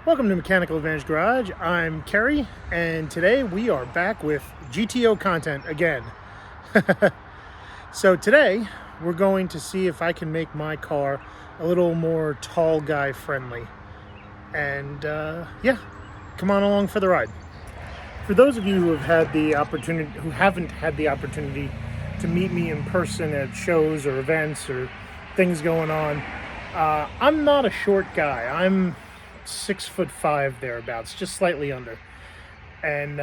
Welcome to Mechanical Advantage Garage. I'm Kerry, and today we are back with GTO content again. So today we're going to see if I can make my car a little more tall guy friendly. And yeah, come on along for the ride. For those of you who haven't had the opportunity to meet me in person at shows or events or things going on, I'm not a short guy. I'm 6'5" thereabouts, just slightly under, and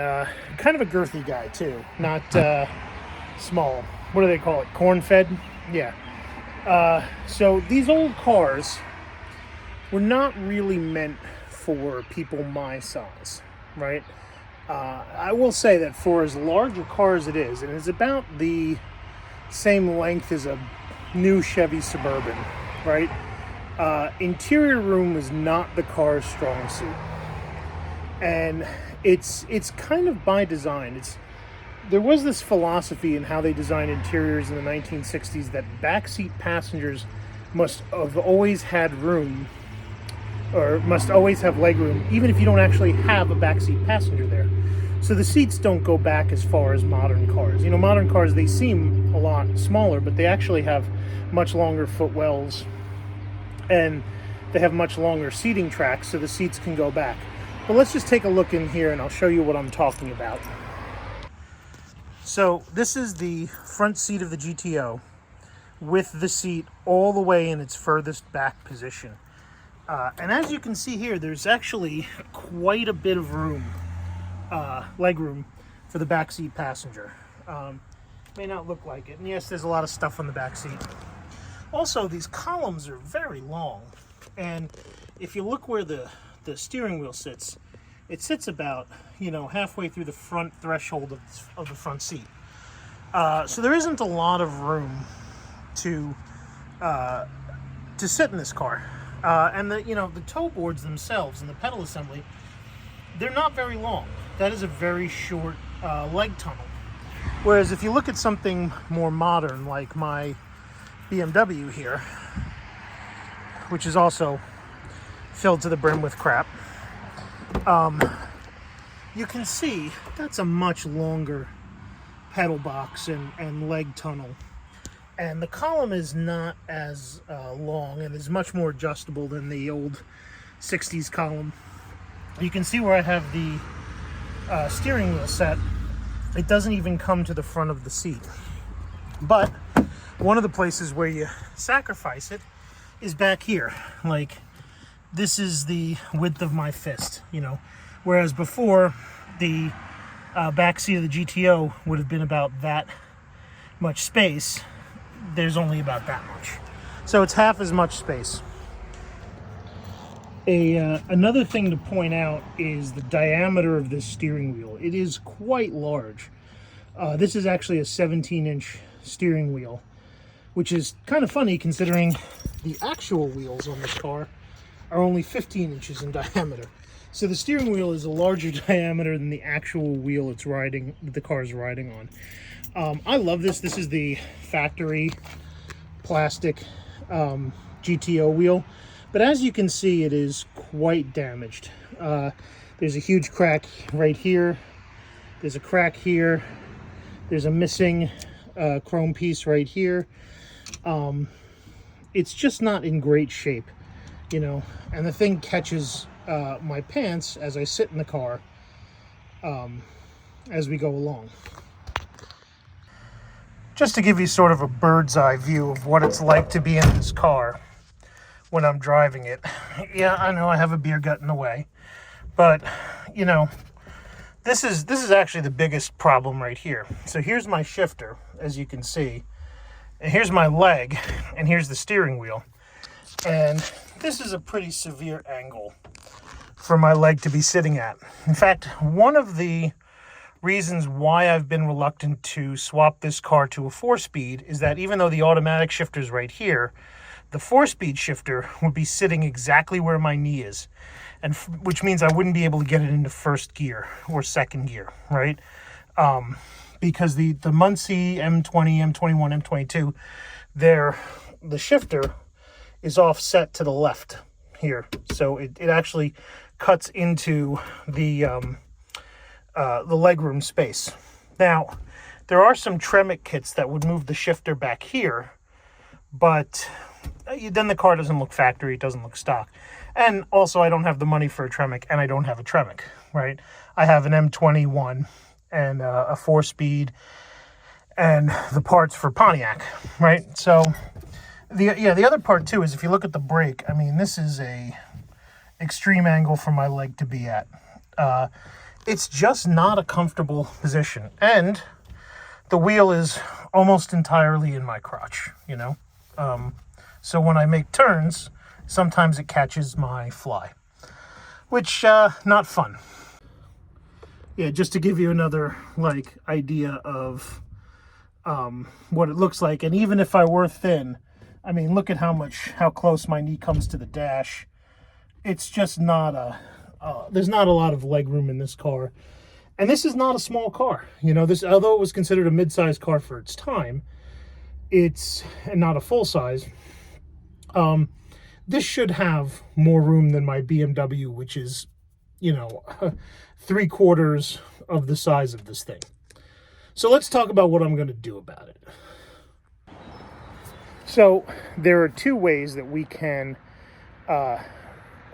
kind of a girthy guy too, not small. What do they call it? Corn-fed? Yeah. So these old cars were not really meant for people my size, right? I will say that for as large a car as it is, and it's about the same length as a new Chevy Suburban, right? Interior room is not the car's strong suit, and it's kind of by design. There was this philosophy in how they designed interiors in the 1960s that backseat passengers must have always had room, or must always have leg room, even if you don't actually have a backseat passenger there. So the seats don't go back as far as modern cars. You know, modern cars, they seem a lot smaller, but they actually have much longer footwells, and they have much longer seating tracks, so the seats can go back. But let's just take a look in here and I'll show you what I'm talking about. So this is the front seat of the GTO with the seat all the way in its furthest back position. And as you can see here, there's actually quite a bit of room, leg room, for the backseat passenger. May not look like it, and yes, there's a lot of stuff on the back seat. Also, these columns are very long, and if you look where the steering wheel sits, it sits about, halfway through the front threshold of the front seat. So there isn't a lot of room to sit in this car. And the toe boards themselves and the pedal assembly, they're not very long. That is a very short leg tunnel. Whereas if you look at something more modern, like my BMW here, which is also filled to the brim with crap, you can see that's a much longer pedal box and leg tunnel, and the column is not as long and is much more adjustable than the old 60s column. You can see where I have the steering wheel set. It doesn't even come to the front of the seat, but one of the places where you sacrifice it is back here. Like, this is the width of my fist, whereas before the back seat of the GTO would have been about that much space. There's only about that much, so it's half as much space. Another thing to point out is the diameter of this steering wheel. It is quite large. This is actually a 17-inch steering wheel, which is kind of funny considering the actual wheels on this car are only 15 inches in diameter. So the steering wheel is a larger diameter than the actual wheel the car is riding on. I love this. This is the factory plastic GTO wheel, but as you can see, it is quite damaged. There's a huge crack right here. There's a crack here. There's a missing chrome piece right here. It's just not in great shape, and the thing catches my pants as I sit in the car as we go along. Just to give you sort of a bird's eye view of what it's like to be in this car when I'm driving it. Yeah, I know I have a beer gut in the way, but this is actually the biggest problem right here. So here's my shifter, as you can see, and here's my leg, and here's the steering wheel. And this is a pretty severe angle for my leg to be sitting at. In fact, one of the reasons why I've been reluctant to swap this car to a 4-speed is that even though the automatic shifter is right here, the 4-speed shifter would be sitting exactly where my knee is, and which means I wouldn't be able to get it into first gear or second gear, right? Because the Muncie M20, M21, M22, the shifter is offset to the left. here. So it actually cuts into the legroom space. Now, there are some Tremec kits that would move the shifter back here, but then the car doesn't look factory, it doesn't look stock. And also, I don't have the money for a Tremec, and I don't have a Tremec, right? I have an M21 and a 4-speed and the parts for Pontiac, right? So the other part too is if you look at the brake, I mean, this is a extreme angle for my leg to be at. It's just not a comfortable position, and the wheel is almost entirely in my crotch, you know? So when I make turns, sometimes it catches my fly, which, not fun. Yeah, just to give you another, like, idea of what it looks like. And even if I were thin, I mean, look at how close my knee comes to the dash. It's just not there's not a lot of leg room in this car. And this is not a small car. You know, this, although it was considered a mid-size car for its time, it's not a full size. This should have more room than my BMW, which is, you know, 3/4 of the size of this thing. So let's talk about what I'm going to do about it. So there are two ways that we can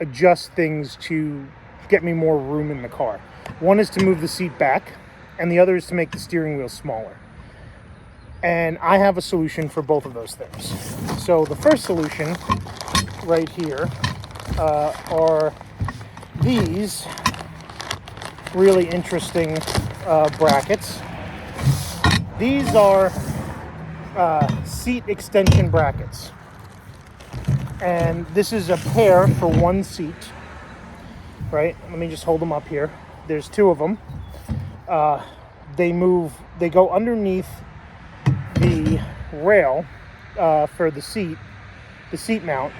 adjust things to get me more room in the car. One is to move the seat back, and the other is to make the steering wheel smaller. And I have a solution for both of those things. So the first solution right here are these really interesting brackets. These are seat extension brackets. And this is a pair for one seat, right? Let me just hold them up here. There's two of them. They go underneath the rail for the seat mount,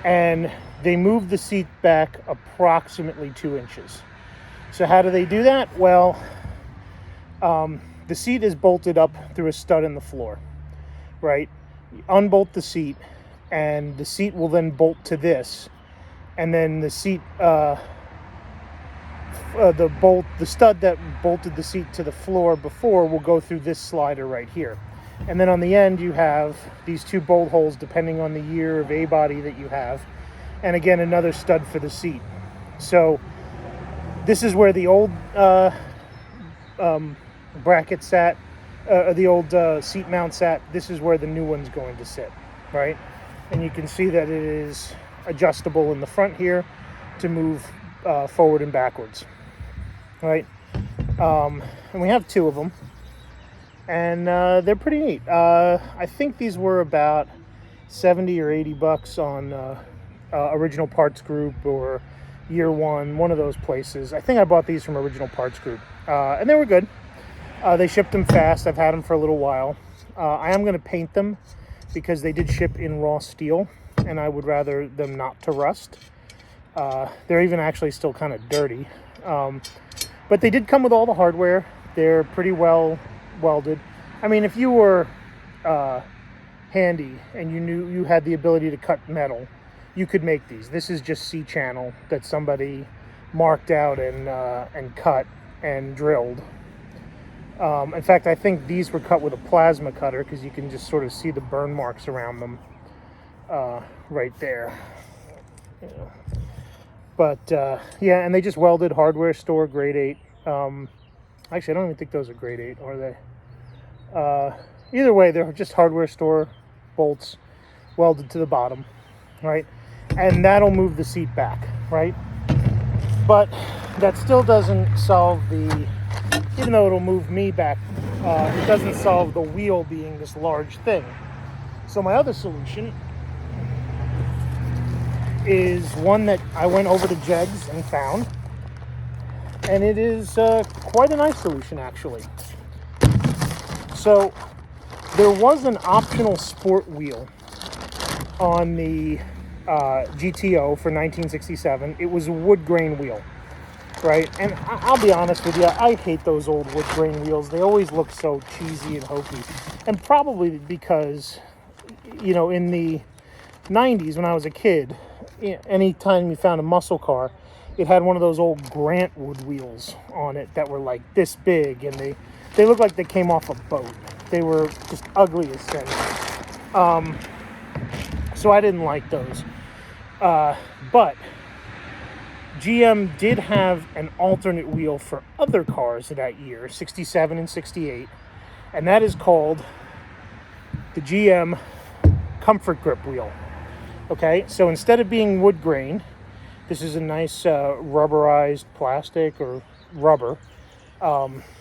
and they move the seat back approximately 2 inches. So how do they do that? Well, the seat is bolted up through a stud in the floor, right? You unbolt the seat, and the seat will then bolt to this, and then the seat, the stud that bolted the seat to the floor before will go through this slider right here. And then on the end, you have these two bolt holes depending on the year of A-body that you have. And again, another stud for the seat. So this is where the old bracket sat, the old seat mount sat. This is where the new one's going to sit, right? And you can see that it is adjustable in the front here to move forward and backwards, right? And we have two of them. And they're pretty neat. I think these were about $70 or $80 on Original Parts Group or Year one of those places. I think I bought these from Original Parts Group, and they were good. They shipped them fast. I've had them for a little while. I am going to paint them because they did ship in raw steel, and I would rather them not to rust. They're even actually still kind of dirty, but they did come with all the hardware. They're pretty well welded. I mean, if you were handy and you knew you had the ability to cut metal, you could make these. This is just C-channel that somebody marked out and cut and drilled. In fact, I think these were cut with a plasma cutter because you can just sort of see the burn marks around them right there. Yeah. But yeah, and they just welded, hardware store, grade 8. Actually, I don't even think those are grade 8, are they? Either way, they're just hardware store bolts welded to the bottom, right? And that'll move the seat back, right? But that still doesn't solve even though it'll move me back, it doesn't solve the wheel being this large thing. So my other solution is one that I went over to Jegs and found. And it is quite a nice solution, actually. So there was an optional sport wheel on the GTO for 1967. It was a wood grain wheel, right? And I'll be honest with you, I hate those old wood grain wheels. They always look so cheesy and hokey. And probably because, you know, in the 90s when I was a kid, anytime you found a muscle car, it had one of those old Grant wood wheels on it that were like this big, and they looked like they came off a boat. They were just ugly as sin. So I didn't like those. But GM did have an alternate wheel for other cars that year, 67 and 68, and that is called the GM Comfort Grip wheel. Okay, so instead of being wood grain, this is a nice rubberized plastic or rubber.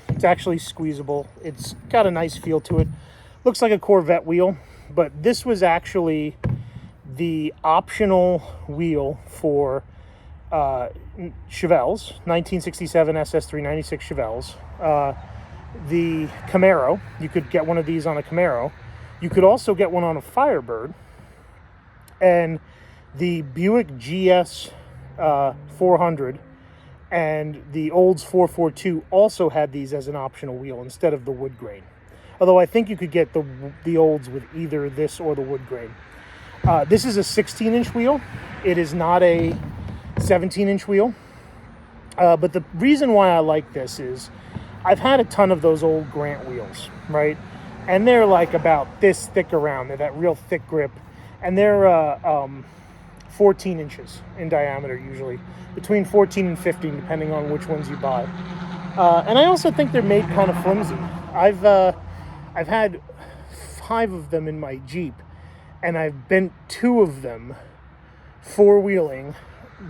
It's actually squeezable. It's got a nice feel to it. Looks like a Corvette wheel, but this was actually the optional wheel for Chevelles, 1967 SS396 Chevelles. The Camaro, you could get one of these on a Camaro. You could also get one on a Firebird. And the Buick GS 400 and the Olds 442 also had these as an optional wheel instead of the wood grain. Although I think you could get the Olds with either this or the wood grain. This is a 16-inch wheel. It is not a 17-inch wheel. But the reason why I like this is I've had a ton of those old Grant wheels, right? And they're like about this thick around. They're that real thick grip. And they're 14 inches in diameter, usually. Between 14 and 15, depending on which ones you buy. And I also think they're made kind of flimsy. I've had 5 of them in my Jeep, and I've bent 2 of them four-wheeling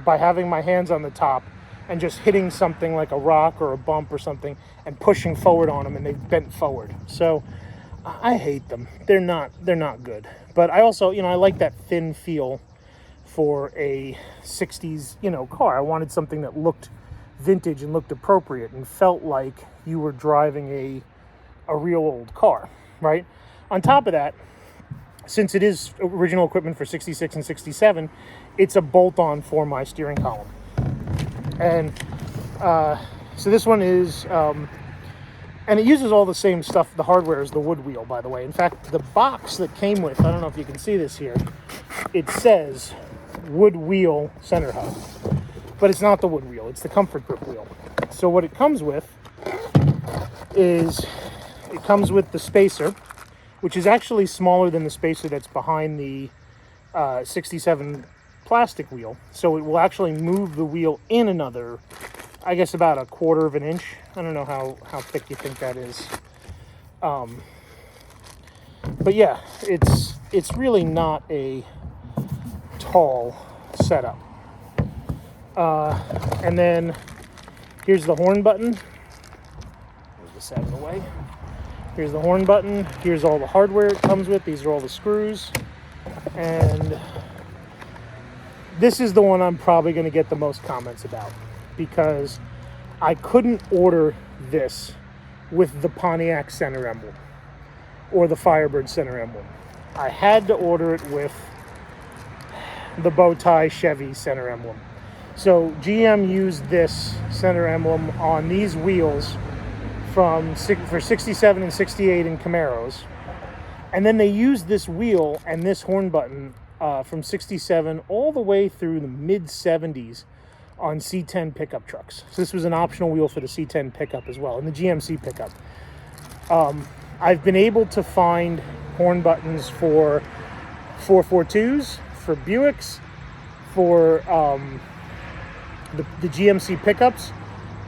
by having my hands on the top and just hitting something like a rock or a bump or something and pushing forward on them, and they've bent forward. So I hate them. They're not good. But I also, I like that thin feel for a 60s, car. I wanted something that looked vintage and looked appropriate and felt like you were driving a real old car, right? On top of that, since it is original equipment for 66 and 67, it's a bolt-on for my steering column. And so this one is, and it uses all the same stuff. The hardware is the wood wheel, by the way. In fact, the box that came with, I don't know if you can see this here, it says wood wheel center hub. But it's not the wood wheel, it's the Comfort Grip wheel. So what it comes with is, it comes with the spacer, which is actually smaller than the spacer that's behind the 67 plastic wheel. So it will actually move the wheel in another, I guess, about 1/4 of an inch. I don't know how thick you think that is. But yeah, it's really not a tall setup. And then here's the horn button. Move this out of the way. Here's the horn button. Here's all the hardware it comes with. These are all the screws. And this is the one I'm probably going to get the most comments about, because I couldn't order this with the Pontiac center emblem or the Firebird center emblem. I had to order it with the bow tie Chevy center emblem. So GM used this center emblem on these wheels for 67 and 68 in Camaros. And then they used this wheel and this horn button from 67 all the way through the mid-70s on C10 pickup trucks. So this was an optional wheel for the C10 pickup as well, and the GMC pickup. I've been able to find horn buttons for 442s, for Buicks, for the GMC pickups,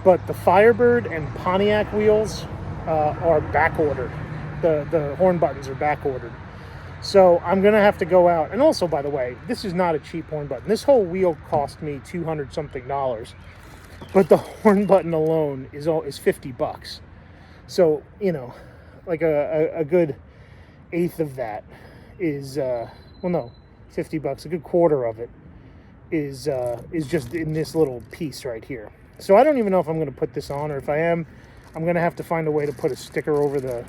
but the Firebird and Pontiac wheels are back ordered. The horn buttons are back ordered. So I'm going to have to go out. And also, by the way, this is not a cheap horn button. This whole wheel cost me $200-something. But the horn button alone is $50. So, like a good eighth of that is, $50. A good quarter of it is just in this little piece right here. So I don't even know if I'm going to put this on, or if I am, I'm going to have to find a way to put a sticker over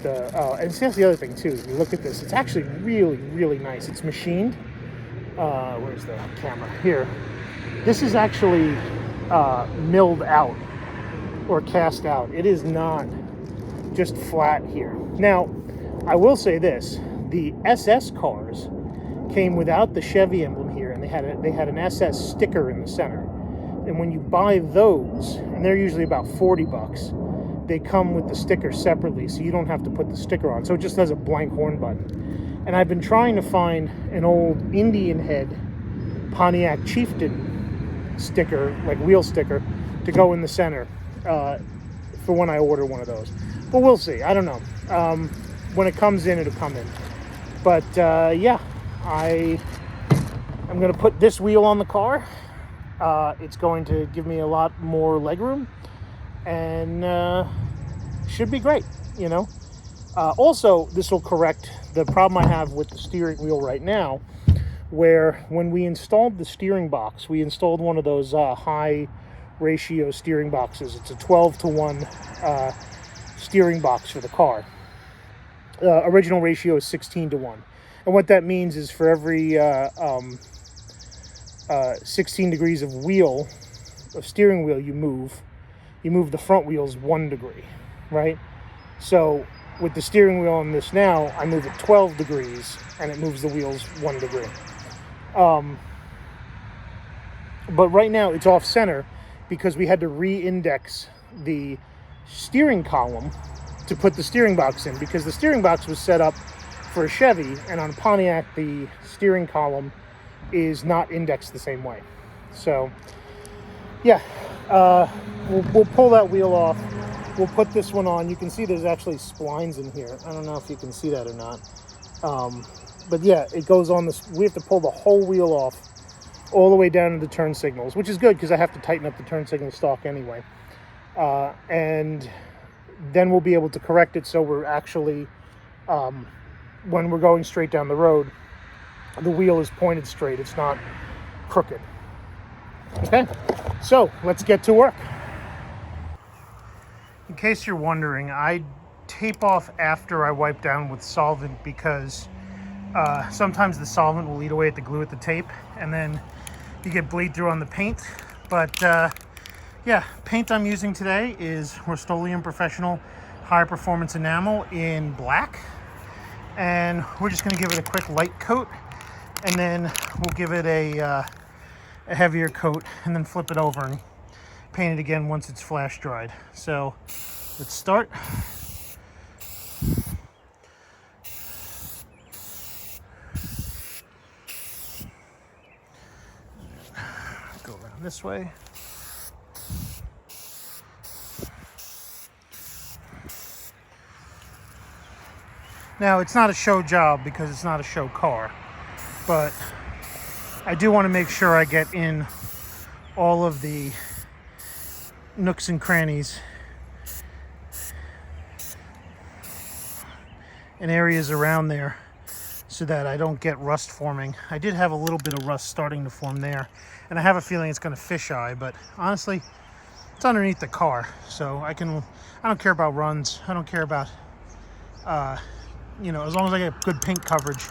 and see, that's the other thing too. You look at this; it's actually really, really nice. It's machined. Where's the camera? Here. This is actually milled out or cast out. It is not just flat here. Now, I will say this: the SS cars came without the Chevy emblem here, and they they had an SS sticker in the center. And when you buy those, and they're usually about 40 bucks, they come with the sticker separately, so you don't have to put the sticker on. So it just has a blank horn button. And I've been trying to find an old Indian head Pontiac Chieftain sticker, like wheel sticker, to go in the center for when I order one of those. But we'll see. I don't know. When it comes in, it'll come in. But yeah, I'm going to put this wheel on the car. It's going to give me a lot more legroom, and should be great, you know. Also, this will correct the problem I have with the steering wheel right now, where when we installed the steering box, we installed one of those high ratio steering boxes. It's a 12-to-1 steering box for the car. Original ratio is 16-to-1. And what that means is for every 16 degrees of steering wheel you move the front wheels 1 degree, right? So with the steering wheel on this now, I move it 12 degrees and it moves the wheels 1 degree. But right now it's off center because we had to re-index the steering column to put the steering box in, because the steering box was set up for a Chevy, and on Pontiac the steering column is not indexed the same way. So yeah, we'll pull that wheel off. We'll put this one on. You can see there's actually splines in here. I don't know if you can see that or not. But yeah, it goes on this. We have to pull the whole wheel off all the way down to the turn signals, which is good because I have to tighten up the turn signal stalk anyway. And then we'll be able to correct it so we're actually, when we're going straight down the road, the wheel is pointed straight. It's not crooked. Okay, so let's get to work. In case you're wondering, I tape off after I wipe down with solvent because sometimes the solvent will eat away at the glue at the tape, and then you get bleed through on the paint. But yeah, paint I'm using today is Rust-Oleum Professional High Performance Enamel in black, and we're just going to give it a quick light coat, and then we'll give it a heavier coat, and then flip it over and paint it again once it's flash dried. So let's start. Go around this way. Now, it's not a show job because it's not a show car, but I do want to make sure I get in all of the nooks and crannies and areas around there so that I don't get rust forming. I did have a little bit of rust starting to form there, and I have a feeling it's going to fisheye, but honestly, it's underneath the car, so I don't care about runs. I don't care about, you know, as long as I get good paint coverage,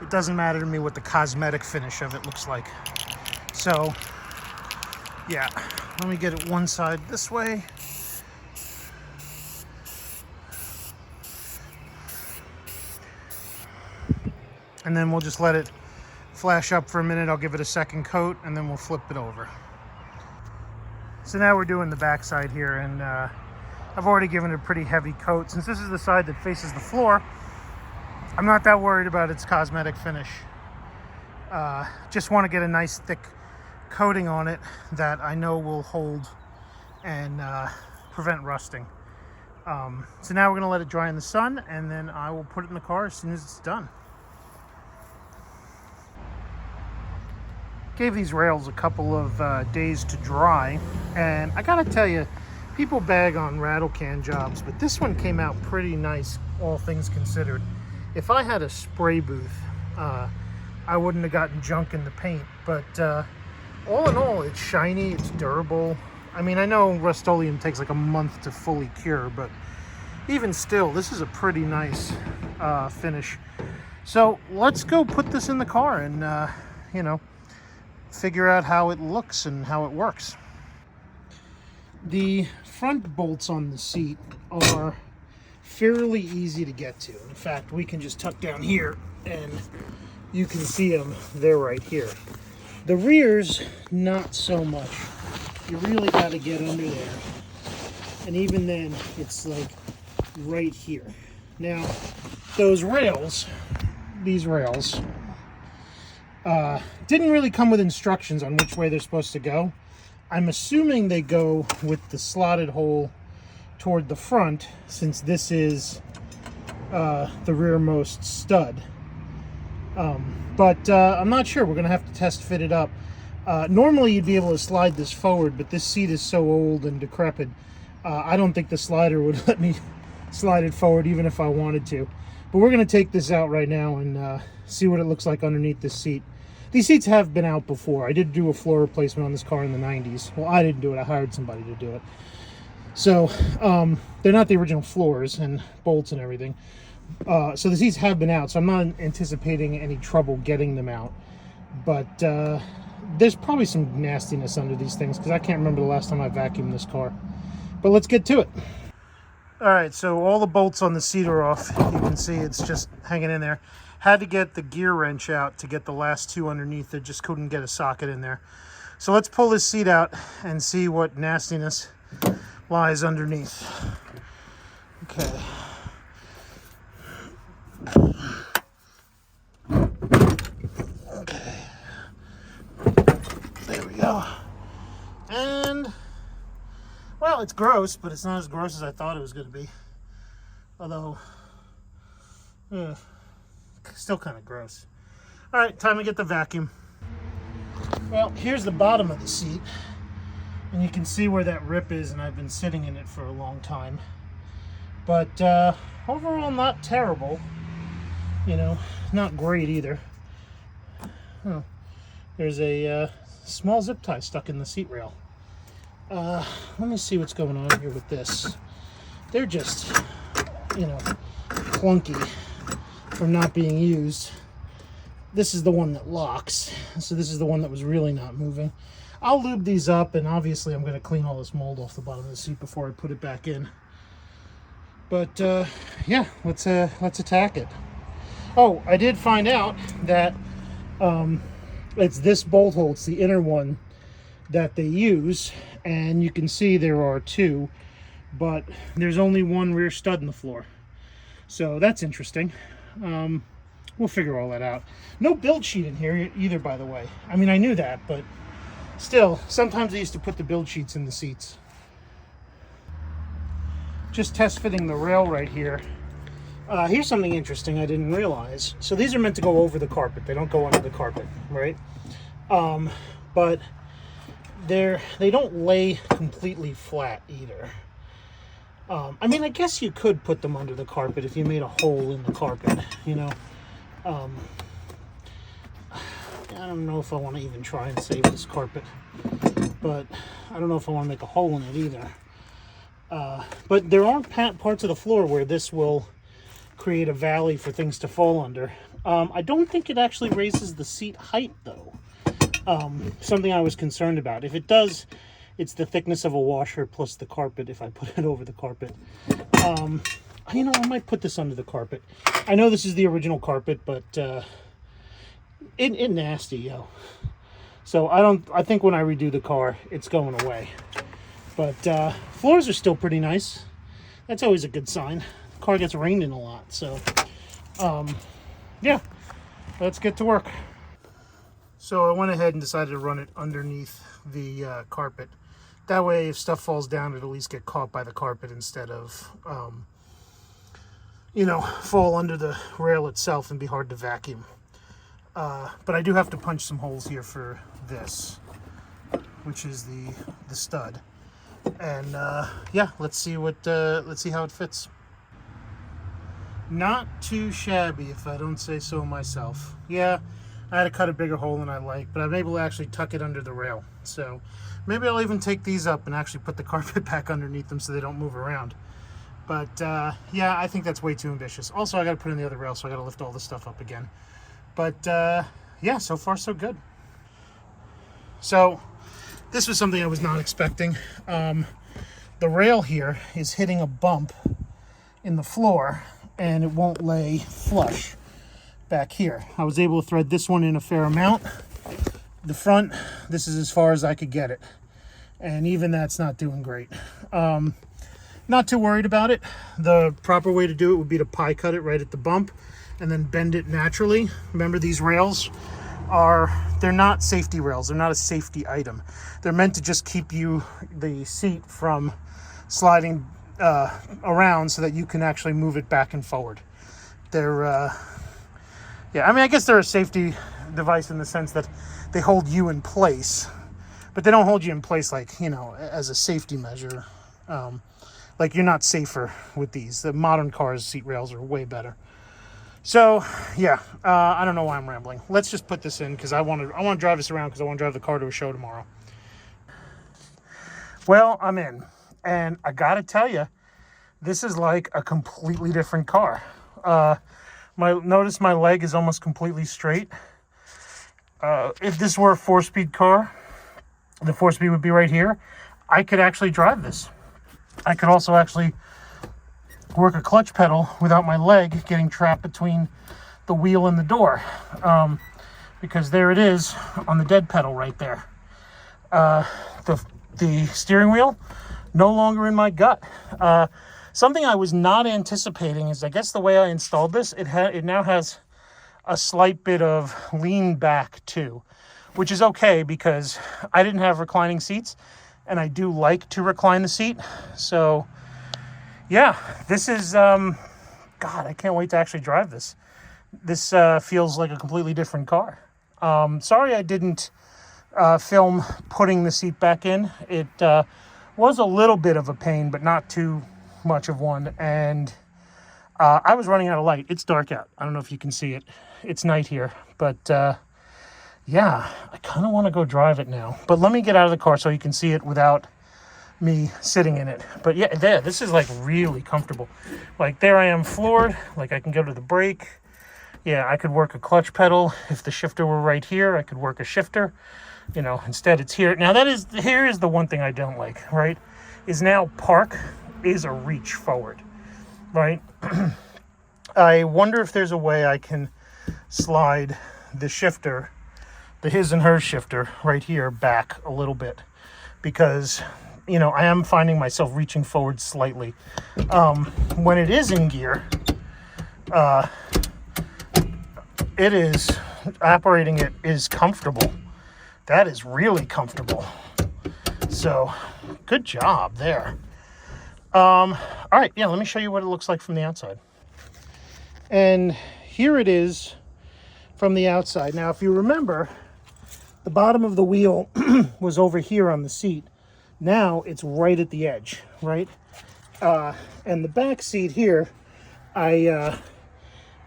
it doesn't matter to me what the cosmetic finish of it looks like. So, yeah, let me get it one side this way. And then we'll just let it flash up for a minute. I'll give it a second coat, and then we'll flip it over. So now we're doing the back side here, and I've already given it a pretty heavy coat. Since this is the side that faces the floor, I'm not that worried about its cosmetic finish. Just want to get a nice thick coating on it that I know will hold and prevent rusting. So now we're going to let it dry in the sun, and then I will put it in the car as soon as it's done. Gave these rails a couple of days to dry, and I gotta tell you, people bag on rattle can jobs, but this one came out pretty nice, all things considered. If I had a spray booth, I wouldn't have gotten junk in the paint, but all in all, it's shiny, it's durable. I mean, I know Rust-Oleum takes like a month to fully cure, but even still, this is a pretty nice finish. So let's go put this in the car and, you know, figure out how it looks and how it works. The front bolts on the seat are fairly easy to get to. In fact, we can just tuck down here and you can see them. They're right here. The rears, not so much. You really got to get under there. And even then, it's like right here. Now, those rails, these rails, didn't really come with instructions on which way they're supposed to go. I'm assuming they go with the slotted hole toward the front, since this is the rearmost stud. But I'm not sure. We're going to have to test fit it up. Normally you'd be able to slide this forward, but this seat is so old and decrepit, I don't think the slider would let me slide it forward even if I wanted to. But we're going to take this out right now and see what it looks like underneath this seat. These seats have been out before. I did do a floor replacement on this car in the 90s. Well, I didn't do it. I hired somebody to do it. So they're not the original floors and bolts and everything. So the seats have been out, so I'm not anticipating any trouble getting them out. But there's probably some nastiness under these things, because I can't remember the last time I vacuumed this car. But let's get to it. All right, so all the bolts on the seat are off. You can see it's just hanging in there. Had to get the gear wrench out to get the last two underneath. It just couldn't get a socket in there. So let's pull this seat out and see what nastiness lies underneath. Okay. Okay. There we go. And, well, it's gross, but it's not as gross as I thought it was going to be. Although, still kind of gross. All right, time to get the vacuum. Well, here's the bottom of the seat. And you can see where that rip is, and I've been sitting in it for a long time. But overall, not terrible. You know, not great either. Oh, there's a small zip tie stuck in the seat rail. Let me see what's going on here with this. They're just, you know, clunky from not being used. This is the one that locks, so this is the one that was really not moving. I'll lube these up, and obviously I'm going to clean all this mold off the bottom of the seat before I put it back in. But yeah, let's attack it. Oh, I did find out that it's this bolt hole. It's the inner one that they use, and you can see there are two, but there's only one rear stud in the floor. So that's interesting. We'll figure all that out. No build sheet in here either, by the way. I mean, I knew that, but still, sometimes they used to put the build sheets in the seats. Just test fitting the rail right here. Here's something interesting I didn't realize. So these are meant to go over the carpet. They don't go under the carpet, right? But they don't lay completely flat either. I mean, I guess you could put them under the carpet if you made a hole in the carpet, you know. I don't know if I want to even try and save this carpet, but I don't know if I want to make a hole in it either. But there are parts of the floor where this will create a valley for things to fall under. I don't think it actually raises the seat height, though. Something I was concerned about. If it does, it's the thickness of a washer plus the carpet if I put it over the carpet. You know, I might put this under the carpet. I know this is the original carpet, but it nasty, yo. So I think when I redo the car, it's going away. But floors are still pretty nice. That's always a good sign. The car gets rained in a lot, so yeah, let's get to work. So I went ahead and decided to run it underneath the carpet. That way, if stuff falls down, it'll at least get caught by the carpet instead of, you know, fall under the rail itself and be hard to vacuum. But I do have to punch some holes here for this, which is the stud. And yeah, let's see how it fits. Not too shabby, if I don't say so myself. Yeah, I had to cut a bigger hole than I like, but I'm able to actually tuck it under the rail. So maybe I'll even take these up and actually put the carpet back underneath them so they don't move around. But yeah, I think that's way too ambitious. Also, I got to put in the other rail, so I got to lift all this stuff up again. But yeah, so far so good. So this was something I was not expecting. The rail here is hitting a bump in the floor, and it won't lay flush back here. I was able to thread this one in a fair amount, The front, this is as far as I could get it. And even that's not doing great. Not too worried about it. The proper way to do it would be to pie cut it right at the bump and then bend it naturally. Remember, these rails they're not safety rails. They're not a safety item. They're meant to just keep the seat from sliding around so that you can actually move it back and forward. They're, yeah, I mean, I guess they're a safety device in the sense that they hold you in place, but they don't hold you in place like, you know, as a safety measure. Like, you're not safer with these. The modern cars' seat rails are way better. So, yeah, I don't know why I'm rambling. Let's just put this in because I want to drive this around because I want to drive the car to a show tomorrow. Well, I'm in, and I gotta tell you, this is like a completely different car. Notice my leg is almost completely straight. If this were a 4-speed car, the 4-speed would be right here. I could actually drive this. I could also actually work a clutch pedal without my leg getting trapped between the wheel and the door, because there it is on the dead pedal right there. The steering wheel no longer in my gut. Something I was not anticipating is, I guess the way I installed this, it now has a slight bit of lean back too, which is okay because I didn't have reclining seats. And I do like to recline the seat. So, yeah, this is, God, I can't wait to actually drive this. This feels like a completely different car. Sorry I didn't film putting the seat back in. It was a little bit of a pain, but not too much of one. And I was running out of light. It's dark out. I don't know if you can see it. It's night here, but yeah, I kind of want to go drive it now. But let me get out of the car so you can see it without me sitting in it. But yeah, this is like really comfortable. Like, there I am floored. Like, I can go to the brake. Yeah, I could work a clutch pedal. If the shifter were right here, I could work a shifter. You know, instead it's here. Now, here is the one thing I don't like, right? Is now park is a reach forward, right? I wonder if there's a way I can slide the shifter, the his and her shifter right here, back a little bit, because, you know, I am finding myself reaching forward slightly. When it is in gear, operating it is comfortable. That is really comfortable. So, good job there. All right, yeah, let me show you what it looks like from the outside. And here it is from the outside. Now, if you remember, the bottom of the wheel was over here on the seat. Now it's right at the edge, right? And the back seat here, it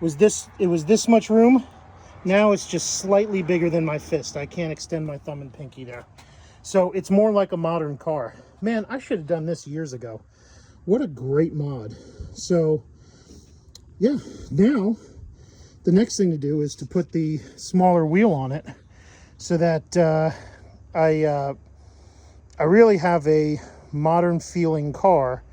was this much room. Now it's just slightly bigger than my fist. I can't extend my thumb and pinky there. So it's more like a modern car. Man, I should have done this years ago. What a great mod. So yeah, now the next thing to do is to put the smaller wheel on it so that I really have a modern feeling car.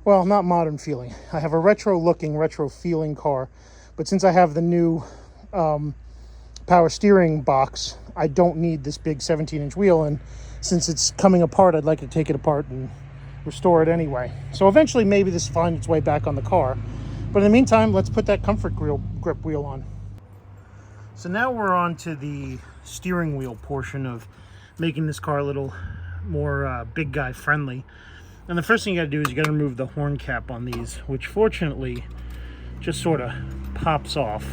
Well, not modern feeling. I have a retro looking, retro feeling car. But since I have the new power steering box, I don't need this big 17-inch wheel. And since it's coming apart, I'd like to take it apart and restore it anyway. So eventually maybe this will find its way back on the car. But in the meantime, let's put that comfort grip wheel on. So now we're on to the steering wheel portion of making this car a little more big guy friendly. And the first thing you got to do is you got to remove the horn cap on these, which fortunately just sort of pops off.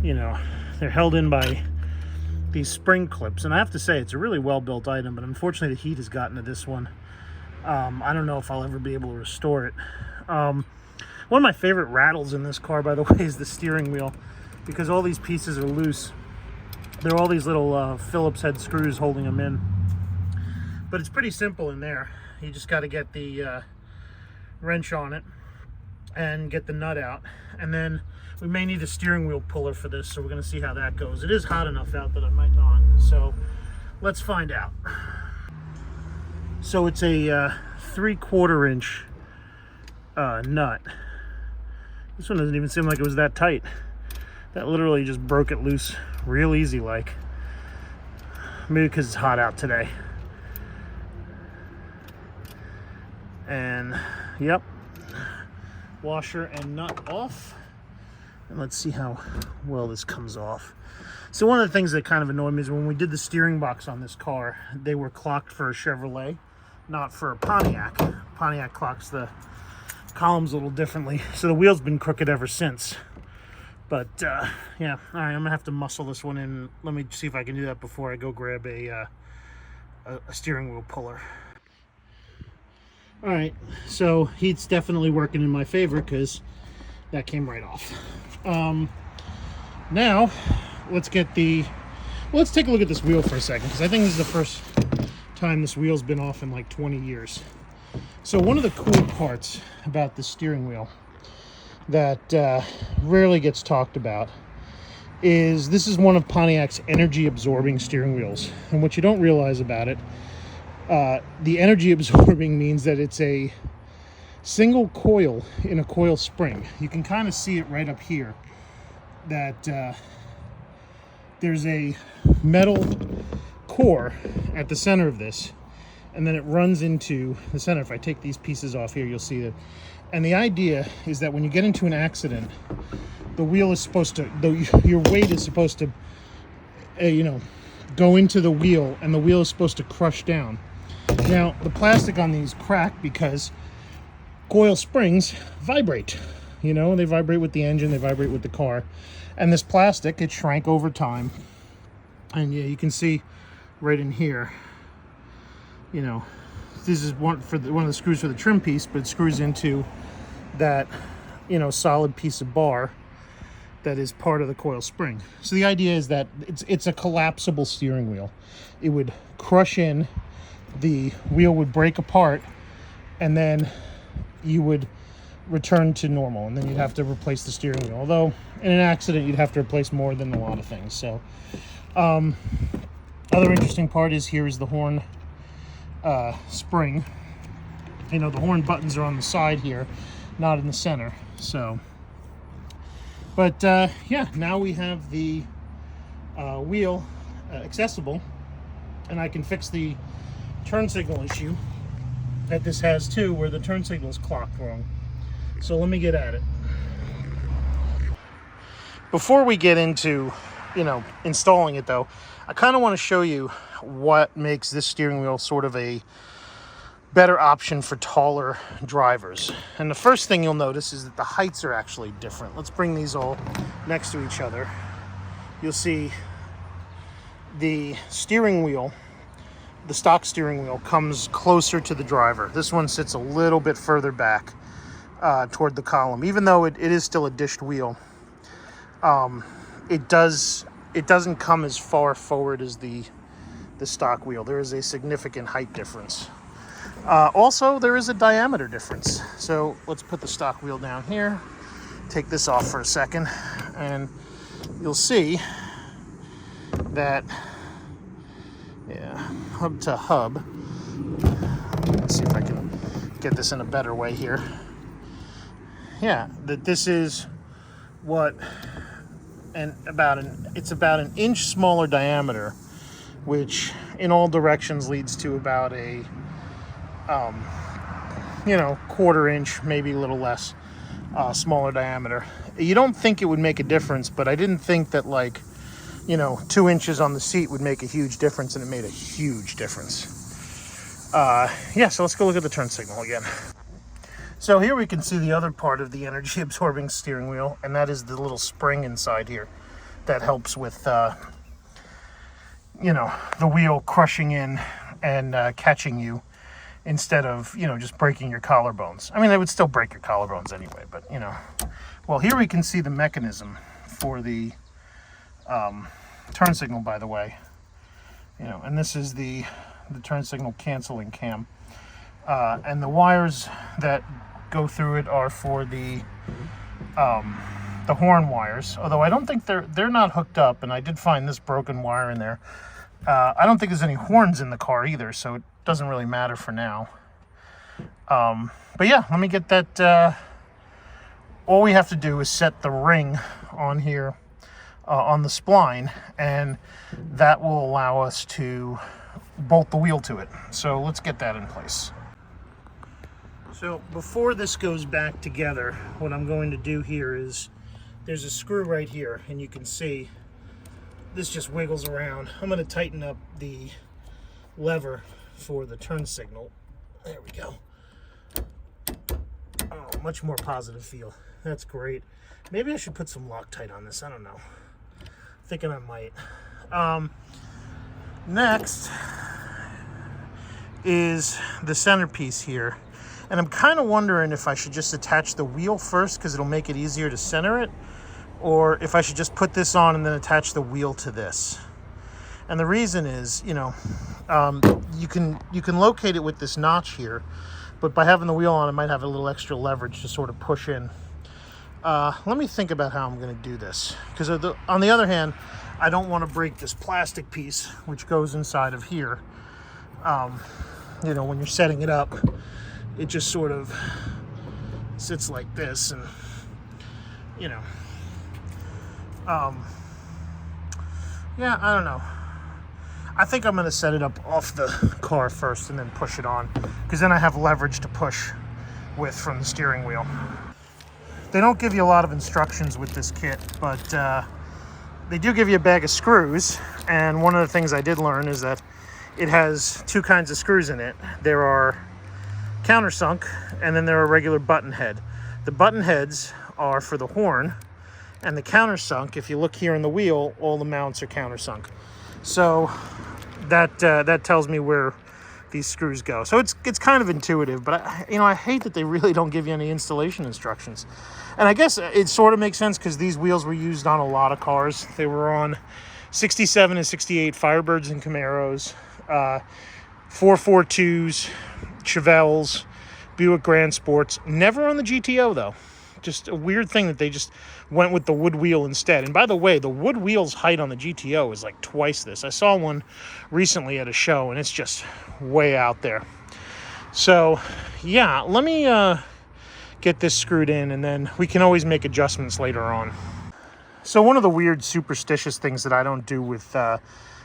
You know, they're held in by these spring clips, and I have to say it's a really well built item, but unfortunately the heat has gotten to this one. I don't know if I'll ever be able to restore it. One of my favorite rattles in this car, by the way, is the steering wheel, because all these pieces are loose. There are all these little Phillips head screws holding them in. But it's pretty simple in there. You just got to get the wrench on it and get the nut out. And then we may need a steering wheel puller for this, so we're going to see how that goes. It is hot enough out that I might not. So let's find out. So it's a 3/4 inch nut. This one doesn't even seem like it was that tight. That literally just broke it loose real easy like. maybe because it's hot out today. And yep, washer and nut off. And let's see how well this comes off. So one of the things that kind of annoyed me is when we did the steering box on this car, they were clocked for a Chevrolet, not for a Pontiac. Pontiac clocks the columns a little differently, so the wheel's been crooked ever since. But yeah, all right, I'm gonna have to muscle this one in. Let me see if I can do that before I go grab a steering wheel puller. All right, so heat's definitely working in my favor because that came right off. Now let's take a look at this wheel for a second, because I think this is the first time this wheel's been off in like 20 years. So one of the cool parts about the steering wheel that rarely gets talked about is this is one of Pontiac's energy absorbing steering wheels. And what you don't realize about it, the energy absorbing means that it's a single coil in a coil spring. You can kind of see it right up here that there's a metal core at the center of this, and then it runs into the center. If I take these pieces off here, you'll see that. And the idea is that when you get into an accident, the wheel is supposed to, your weight is supposed to, go into the wheel, and the wheel is supposed to crush down. Now, the plastic on these crack because coil springs vibrate. They vibrate with the engine, they vibrate with the car. And this plastic, it shrank over time. And yeah, you can see right in here, this is one of the screws for the trim piece, but it screws into that, solid piece of bar that is part of the coil spring. So the idea is that it's a collapsible steering wheel. It would crush in, the wheel would break apart, and then you would return to normal, and then you'd have to replace the steering wheel. Although in an accident you'd have to replace more than a lot of things. So other interesting part is here is the horn spring. The horn buttons are on the side here, not in the center. So but yeah, now we have the wheel accessible, and I can fix the turn signal issue that this has too, where the turn signal is clocked wrong. So let me get at it. Before we get into, installing it though, I kind of want to show you what makes this steering wheel sort of a better option for taller drivers. And the first thing you'll notice is that the heights are actually different. Let's bring these all next to each other. You'll see the steering wheel, the stock steering wheel, comes closer to the driver. This one sits a little bit further back toward the column. Even though it is still a dished wheel, it doesn't come as far forward as the stock wheel. There is a significant height difference. Also, there is a diameter difference. So let's put the stock wheel down here, take this off for a second, and you'll see that, yeah, hub to hub. Let's see if I can get this in a better way here. Yeah, that this is it's about an inch smaller diameter, which in all directions leads to about a quarter inch, maybe a little less, smaller diameter. You don't think it would make a difference, but I didn't think that 2 inches on the seat would make a huge difference, and it made a huge difference. Yeah, so let's go look at the turn signal again. So here we can see the other part of the energy absorbing steering wheel, and that is the little spring inside here that helps with the wheel crushing in and catching you, instead of just breaking your collarbones. I mean, it would still break your collarbones anyway, but well, here we can see the mechanism for the turn signal, by the way, and this is the turn signal canceling cam, and the wires that go through it are for the horn wires, although I don't think they're not hooked up, and I did find this broken wire in there. I don't think there's any horns in the car either, so it doesn't really matter for now. But yeah, let me get that. All we have to do is set the ring on here on the spline, and that will allow us to bolt the wheel to it. So let's get that in place. So before this goes back together, what I'm going to do here is, there's a screw right here, and you can see this just wiggles around. I'm going to tighten up the lever for the turn signal. There we go. Oh, much more positive feel. That's great. Maybe I should put some Loctite on this. I don't know. Thinking I might. Next is the centerpiece here. And I'm kind of wondering if I should just attach the wheel first because it'll make it easier to center it, or if I should just put this on and then attach the wheel to this. And the reason is, you know, you can locate it with this notch here, but by having the wheel on, it might have a little extra leverage to sort of push in. Let me think about how I'm going to do this, because on the other hand, I don't want to break this plastic piece which goes inside of here. You know, when you're setting it up, it just sort of sits like this, and you know, yeah, I don't know. I think I'm going to set it up off the car first and then push it on, because then I have leverage to push with from the steering wheel. They don't give you a lot of instructions with this kit, but they do give you a bag of screws, and one of the things I did learn is that it has two kinds of screws in it. There are countersunk, and then there are regular button head. The button heads are for the horn, and the countersunk, if you look here in the wheel, all the mounts are countersunk. So that tells me where these screws go. So it's kind of intuitive, but I hate that they really don't give you any installation instructions. And I guess it sort of makes sense because these wheels were used on a lot of cars. They were on 67 and 68 Firebirds and Camaros, 442s, Chevelles, Buick Grand Sports. Never on the GTO though. Just a weird thing that they just went with the wood wheel instead. And by the way, the wood wheel's height on the GTO is like twice this. I saw one recently at a show, and it's just way out there. So yeah, let me get this screwed in, and then we can always make adjustments later on. So one of the weird superstitious things that I don't do with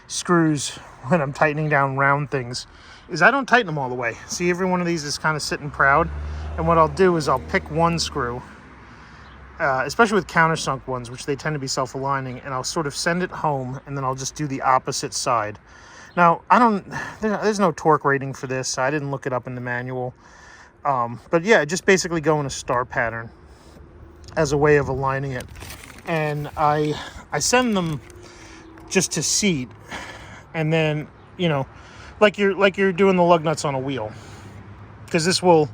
screws when I'm tightening down round things is I don't tighten them all the way. See, every one of these is kind of sitting proud. And what I'll do is I'll pick one screw, especially with countersunk ones, which they tend to be self-aligning, and I'll sort of send it home, and then I'll just do the opposite side. Now, there's no torque rating for this. I didn't look it up in the manual. But yeah, just basically go in a star pattern as a way of aligning it. And I send them just to seat, and then, you know, like you're doing the lug nuts on a wheel, because this will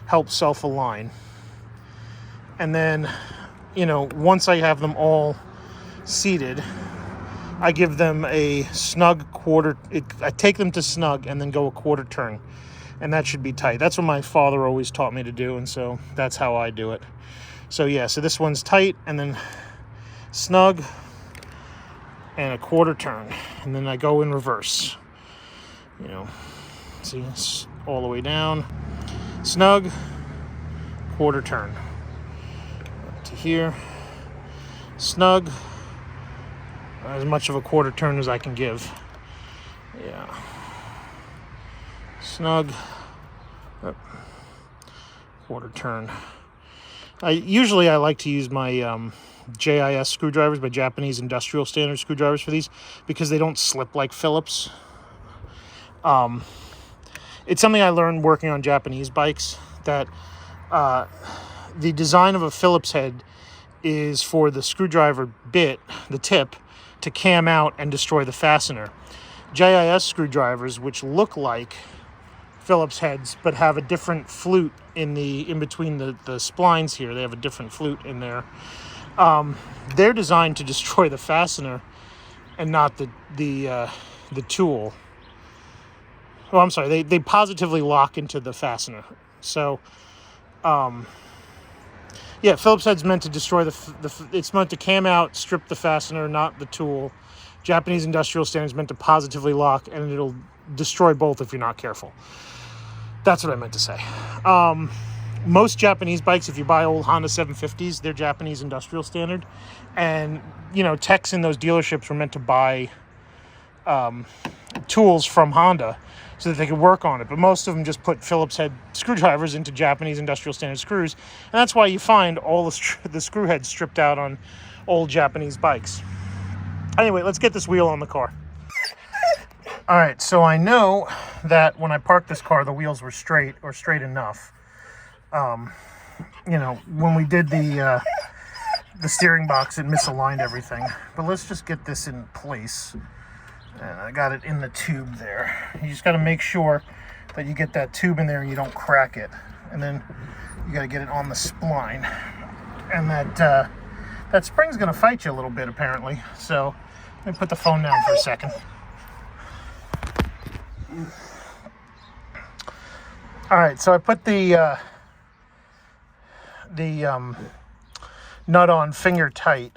help self-align. And then, you know, once I have them all seated, I give them a snug quarter. I take them to snug and then go a quarter turn, and that should be tight. That's what my father always taught me to do, and so that's how I do it. So yeah, so this one's tight, and then snug and a quarter turn, and then I go in reverse. You know, see, it's all the way down, snug, quarter turn, up to here, snug, as much of a quarter turn as I can give. Yeah, snug, up, quarter turn. Usually I like to use my JIS screwdrivers, my Japanese industrial standard screwdrivers, for these, because they don't slip like Phillips. It's something I learned working on Japanese bikes, that the design of a Phillips head is for the screwdriver bit, the tip, to cam out and destroy the fastener. JIS screwdrivers, which look like Phillips heads but have a different flute in between the splines here, they have a different flute in there. They're designed to destroy the fastener and not the tool. Oh, I'm sorry. They positively lock into the fastener. So, yeah, Phillips head's meant to destroy it's meant to cam out, strip the fastener, not the tool. Japanese industrial standard is meant to positively lock, and it'll destroy both if you're not careful. That's what I meant to say. most Japanese bikes, if you buy old Honda 750s, they're Japanese industrial standard. And, you know, techs in those dealerships were meant to buy tools from Honda so that they could work on it. But most of them just put Phillips head screwdrivers into Japanese industrial standard screws. And that's why you find all the screw heads stripped out on old Japanese bikes. Anyway, let's get this wheel on the car. All right, so I know that when I parked this car, the wheels were straight or straight enough. You know, when we did the steering box, it misaligned everything. But let's just get this in place. And I got it in the tube there. You just got to make sure that you get that tube in there and you don't crack it. And then you got to get it on the spline. And that spring's going to fight you a little bit, apparently. So let me put the phone down for a second. All right, so I put the nut on finger tight.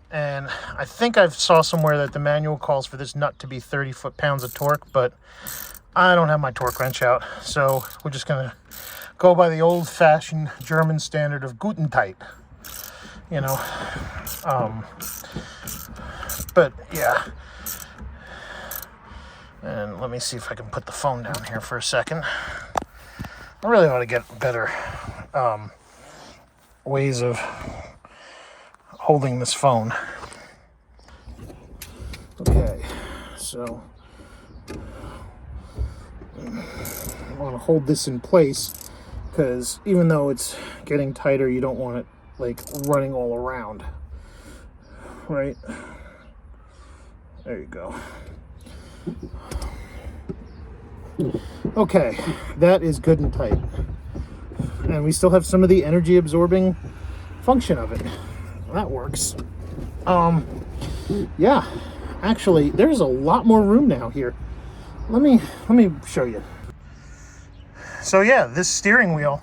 And I think I saw somewhere that the manual calls for this nut to be 30 foot-pounds of torque, but I don't have my torque wrench out. So we're just going to go by the old-fashioned German standard of Guten tight, you know. But, yeah. And let me see if I can put the phone down here for a second. I really ought to get better ways of holding this phone. Okay, so I want to hold this in place because even though it's getting tighter, you don't want it like running all around, right? There you go. Okay, that is good and tight. And we still have some of the energy absorbing function of it. That works. Yeah, actually, there's a lot more room now here. Let me show you. So yeah, this steering wheel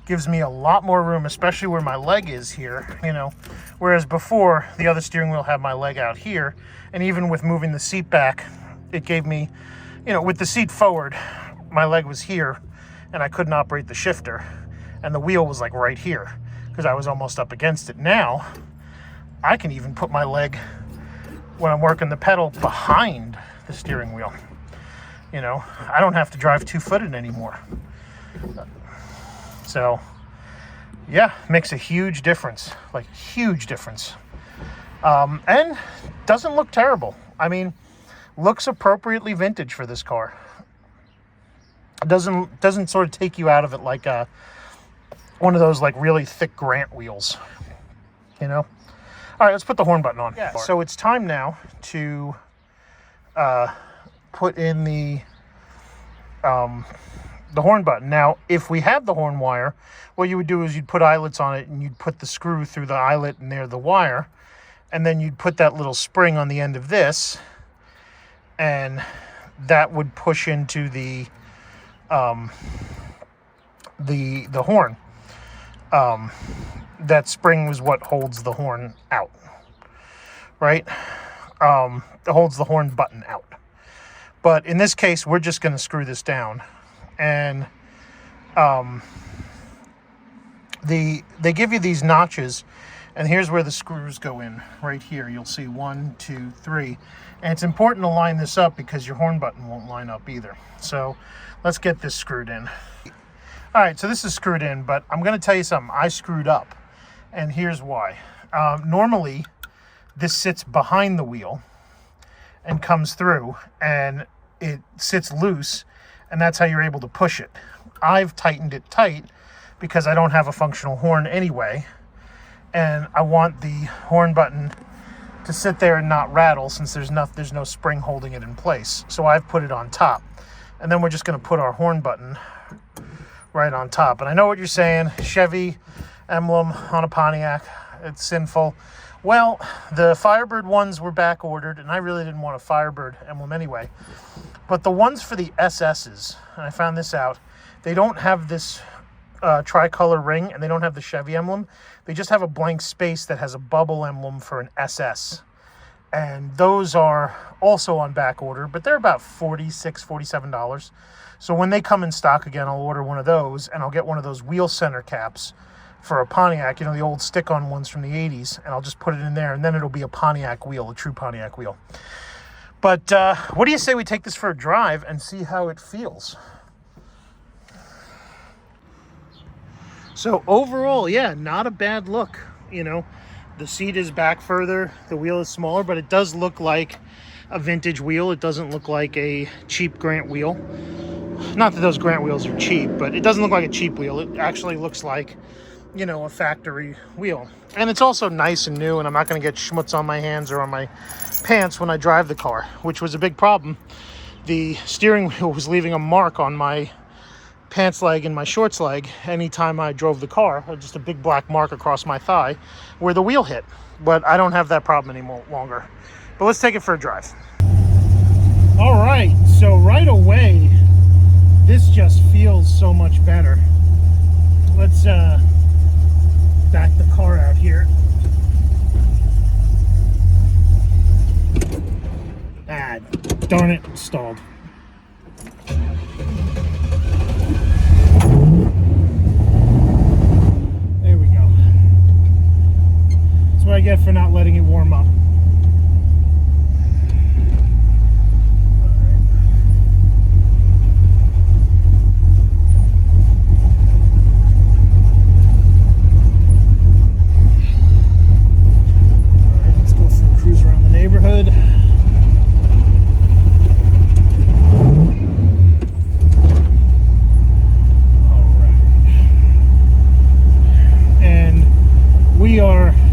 gives me a lot more room, especially where my leg is here, you know. Whereas before, the other steering wheel had my leg out here, and even with moving the seat back, it gave me, you know, with the seat forward, my leg was here, and I couldn't operate the shifter, and the wheel was like right here, because I was almost up against it. Now, I can even put my leg, when I'm working the pedal, behind the steering wheel. You know, I don't have to drive two-footed anymore. So, yeah, makes a huge difference, like huge difference. And doesn't look terrible. I mean, looks appropriately vintage for this car. It doesn't sort of take you out of it like one of those like really thick Grant wheels, you know. All right, let's put the horn button on. Yeah. So it's time now to put in the horn button. Now, if we had the horn wire, what you would do is you'd put eyelets on it and you'd put the screw through the eyelet and there the wire, and then you'd put that little spring on the end of this, and that would push into the horn. That spring was what holds the horn out, right? It holds the horn button out. But in this case, we're just going to screw this down. And they give you these notches, and here's where the screws go in. Right here, you'll see 1, 2, 3. And it's important to line this up because your horn button won't line up either. So let's get this screwed in. All right, so this is screwed in, but I'm going to tell you something. I screwed up, and here's why. Normally, this sits behind the wheel and comes through, and it sits loose, and that's how you're able to push it. I've tightened it tight because I don't have a functional horn anyway, and I want the horn button to sit there and not rattle since there's no spring holding it in place. So I've put it on top, and then we're just going to put our horn button right on top. And I know what you're saying, Chevy emblem on a Pontiac, it's sinful. Well, the Firebird ones were back ordered, and I really didn't want a Firebird emblem anyway. But the ones for the SS's, and I found this out, they don't have this tricolor ring, and they don't have the Chevy emblem. They just have a blank space that has a bubble emblem for an SS. and those are also on back order, but they're about $46, $47. So when they come in stock again, I'll order one of those, and I'll get one of those wheel center caps for a Pontiac, you know, the old stick-on ones from the 80s, and I'll just put it in there, and then it'll be a Pontiac wheel, a true Pontiac wheel. But what do you say we take this for a drive and see how it feels? So overall, yeah, not a bad look. You know, the seat is back further, the wheel is smaller, but it does look like a vintage wheel. It doesn't look like a cheap Grant wheel. Not that those Grant wheels are cheap, but it doesn't look like a cheap wheel. It actually looks like, you know, a factory wheel. And it's also nice and new, and I'm not going to get schmutz on my hands or on my pants when I drive the car, which was a big problem. The steering wheel was leaving a mark on my pants leg and my shorts leg anytime I drove the car, just a big black mark across my thigh where the wheel hit. But I don't have that problem anymore longer. But let's take it for a drive. All right, so right away, this just feels so much better. Let's back the car out here. Ah, darn it, stalled. There we go. That's what I get for not letting it warm up.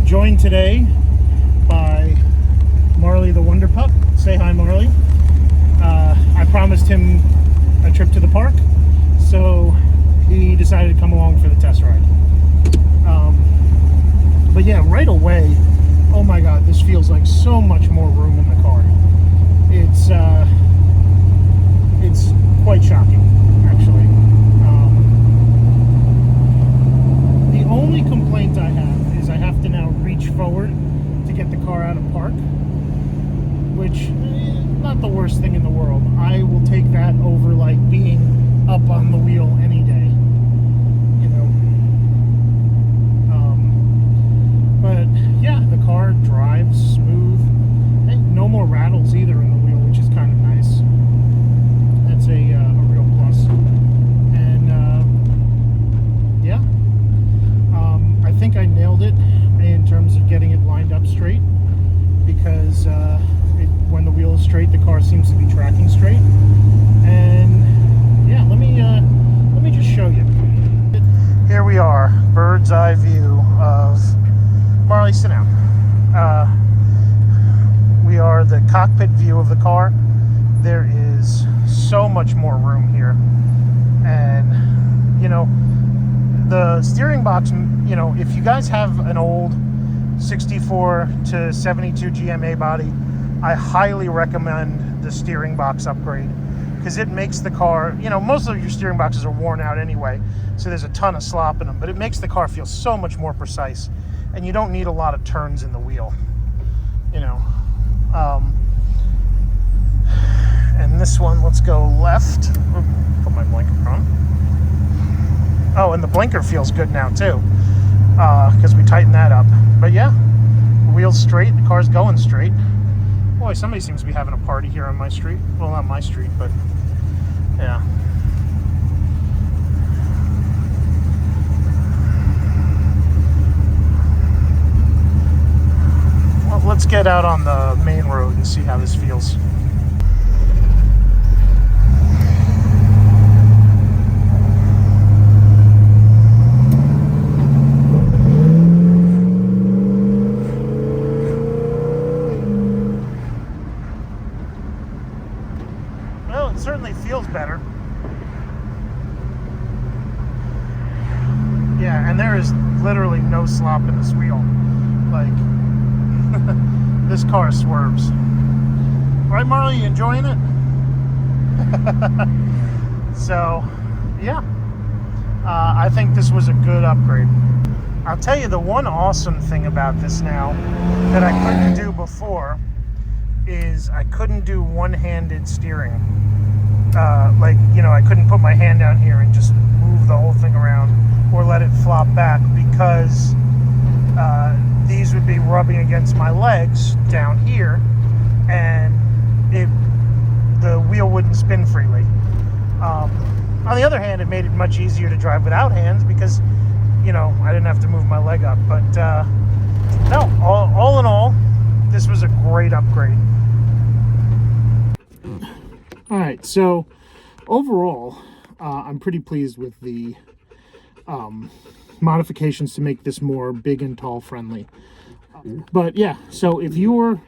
Joined today by Marley the Wonder Pup. Say hi, Marley. I promised him a trip to the park, so he decided to come along for the test ride. But yeah, right away, oh my god, this feels like so much more room in the car. It's quite shocking, actually. The only complaint I have is I have to now reach forward to get the car out of park, which not the worst thing in the world. I will take that over like being up on the wheel any day, you know. But yeah, the car drives smooth. Hey, no more rattles either in the wheel, which is kind of nice. That's a real plus. And yeah. I think I nailed it in terms of getting it lined up straight, because when the wheel is straight, the car seems to be tracking straight. And yeah, let me just show you. Here we are, bird's eye view of Marley. Sit down. We are the cockpit view of the car. There is so much more room here, and you know, the steering box, you know, if you guys have an old 64 to 72 GMA body, I highly recommend the steering box upgrade, because it makes the car, you know, most of your steering boxes are worn out anyway, so there's a ton of slop in them, but it makes the car feel so much more precise, and you don't need a lot of turns in the wheel, you know. And this one, let's go left. Put my blinker on. Oh, and the blinker feels good now too, because we tightened that up. But yeah, the wheel's straight, the car's going straight. Boy, somebody seems to be having a party here on my street. Well, not my street, but yeah. Well, let's get out on the main road and see how this feels. Certainly feels better. Yeah, and there is literally no slop in this wheel. Like, this car swerves. Right, Marley, you enjoying it? So, yeah. I think this was a good upgrade. I'll tell you the one awesome thing about this now that I couldn't do before is I couldn't do one-handed steering. Like, you know, I couldn't put my hand down here and just move the whole thing around or let it flop back, because these would be rubbing against my legs down here, and the wheel wouldn't spin freely. On the other hand, it made it much easier to drive without hands, because, you know, I didn't have to move my leg up. But no, all in all, this was a great upgrade. All right, so overall, I'm pretty pleased with the modifications to make this more big and tall friendly. But yeah, so if you're,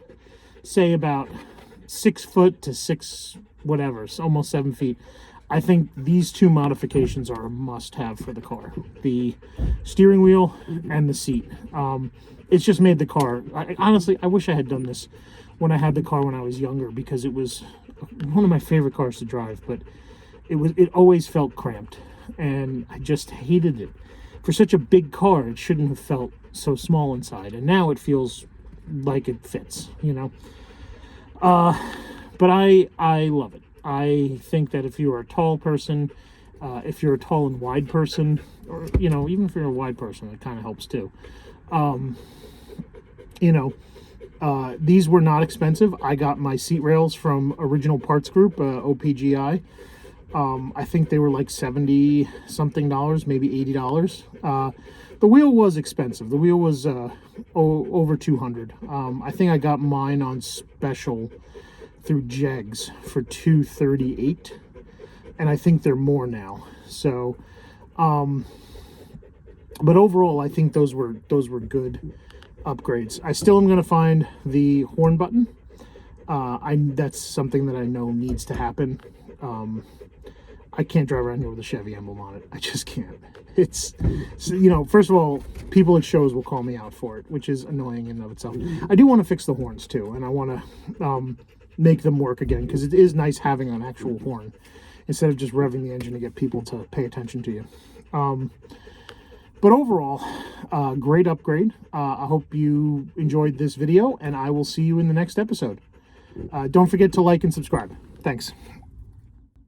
say, about 6 foot to 6 whatever, so almost 7 feet, I think these two modifications are a must-have for the car: the steering wheel and the seat. It's just made the car, honestly, I wish I had done this when I had the car when I was younger, because it was one of my favorite cars to drive, but it always felt cramped, and I just hated it. For such a big car, it shouldn't have felt so small inside, and now it feels like it fits, you know. But I love it. I think that if you're a tall person, if you're a tall and wide person, or, you know, even if you're a wide person, it kind of helps too. You know, these were not expensive. I got my seat rails from Original Parts Group, OPGI. I think they were like $70 something, maybe $80. The wheel was expensive. The wheel was over $200. I think I got mine on special through Jegs for $238, and I think they're more now. So, but overall, I think those were good upgrades. I still am going to find the horn button. That's something that I know needs to happen. I can't drive around here with a Chevy emblem on it. I just can't. It's, you know, first of all, people at shows will call me out for it, which is annoying in and of itself. I do want to fix the horns too, and I want to make them work again, because it is nice having an actual horn instead of just revving the engine to get people to pay attention to you. But overall, great upgrade. I hope you enjoyed this video, and I will see you in the next episode. Don't forget to like and subscribe. Thanks.